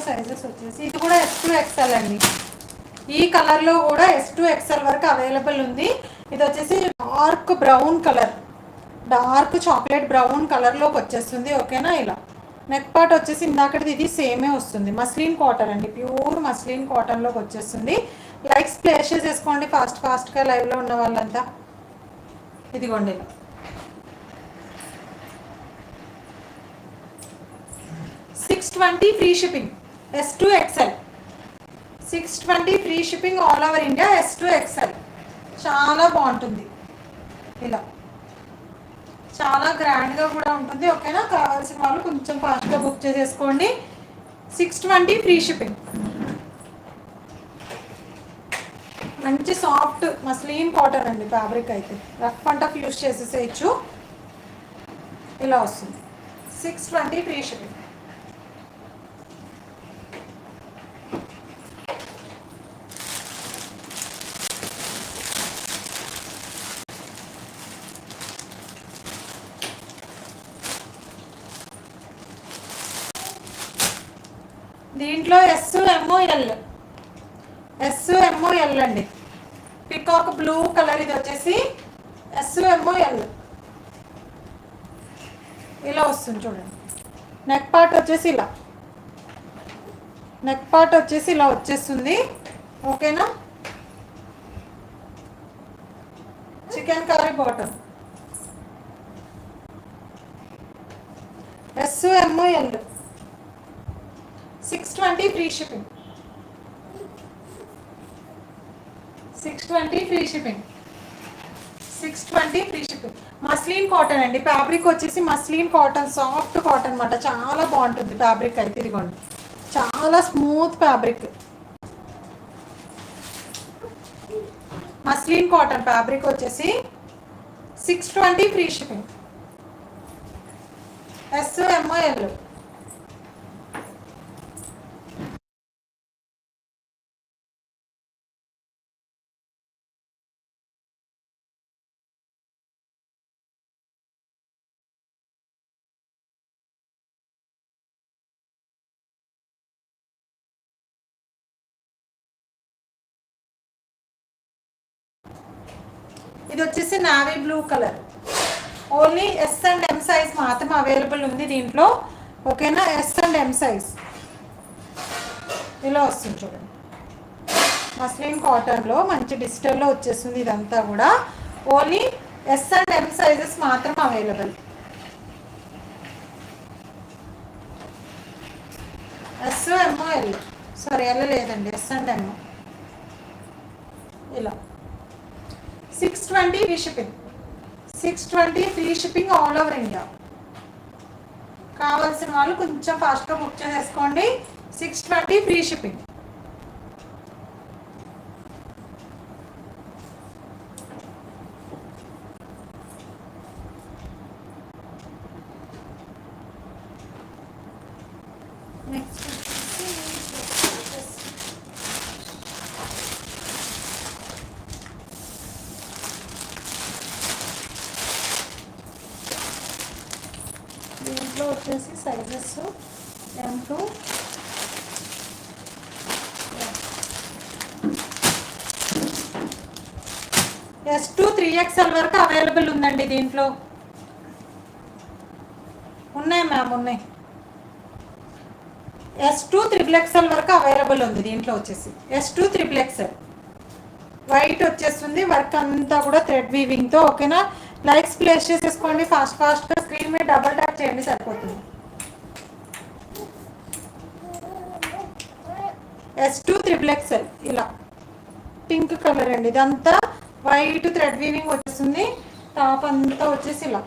Sizes వచ్చేసి ఇది కూడా S2XL అండి. ఈ కలర్లో కూడా S2XL వరకు అవైలబుల్ ఉంది. ఇది వచ్చేసి dark brown colour, dark chocolate brown కలర్లోకి వచ్చేస్తుంది. ఓకేనా. ఇలా నెక్ పార్ట్ వచ్చేసి ఇందాకటిది ఇది సేమే వస్తుంది. మస్లిన్ కాటన్ అండి, ప్యూర్ మస్లిన్ కాటన్లోకి వచ్చేస్తుంది. లైక్స్ ప్లేస్ చేసుకోండి ఫాస్ట్గా లైవ్లో ఉన్న వాళ్ళంతా. ఇదిగోండి ఇలా 620 free shipping, S2XL 620 free shipping all over India, S2XL. చాలా బాగుంటుంది. ఇలా చాలా గ్రాండ్గా కూడా ఉంటుంది. ఓకేనా. కావాల్సిన వాళ్ళు కొంచెం ఫాస్ట్గా బుక్ చేసేసుకోండి. 620 ఫ్రీ షిప్పింగ్. మంచి సాఫ్ట్ మస్లిన్ కాటన్ అండి ఫ్యాబ్రిక్ అయితే. రఫ్ అండ్ టఫ్ యూస్ చేసేసేయచ్చు. ఇలా వస్తుంది. 620 ఫ్రీ షిప్పింగ్. దీంట్లో SML అండి. పికాక్ బ్లూ కలర్ ఇది వచ్చేసి SML. ఇలా వస్తుంది చూడండి. నెక్ పార్ట్ వచ్చేసి ఇలా వచ్చేస్తుంది. ఓకేనా. Chicken curry bottom, SML. 620 free shipping. 620 free shipping. 620 free shipping. Muslin cotton అండి. ఫ్యాబ్రిక్ వచ్చేసి మస్లిన్ కాటన్, సాఫ్ట్ కాటన్ అన్నమాట. చాలా బాగుంటుంది ఫ్యాబ్రిక్ అయితే. ఇదిగోండి చాలా smooth fabric. Muslin cotton fabric వచ్చేసి 620 ఫ్రీ షిప్పింగ్. SML. ఇది వచ్చేసి navy blue colour. Only S and M size మాత్రమే అవైలబుల్ ఉంది దీంట్లో. ఓకేనా. S అండ్ M సైజ్ ఇలా వస్తుంది చూడండి. మస్లిన్ కాటన్లో మంచి డిజిటల్లో వచ్చేస్తుంది. ఇదంతా కూడా only S and M sizes మాత్రం అవైలబుల్. SML సారీ L లేదండి, S అండ్ M. ఇలా 620 free shipping. 620 free shipping all over India. కావాల్సిన వాళ్ళు కొంచెం ఫాస్ట్గా బుక్ చేసేసుకోండి. 620 ఫ్రీ షిప్పింగ్. నెక్స్ట్ దీంట్లో వచ్చేసి సైజెస్ M2 S2 3XL వరకు అవైలబుల్ ఉందండి. దీంట్లో ఉన్నాయి మ్యామ్, ఉన్నాయి. S2 XXL వరకు అవైలబుల్ ఉంది. దీంట్లో వచ్చేసి S2 XXL వైట్ వచ్చేస్తుంది. వర్క్ అంతా కూడా థ్రెడ్ వీవింగ్తో. ఓకేనా. లైక్స్ ప్లేస్ చేసేసుకోండి ఫాస్ట్గా. స్క్రీన్ మీద డబల్ ట్యాప్ చేయండి సరిపోతుంది. S2 XXL ఇలా పింక్ కలర్ అండి. ఇదంతా వైట్ థ్రెడ్ వీవింగ్ వచ్చేస్తుంది. టాప్ అంతా వచ్చేసి ఇలా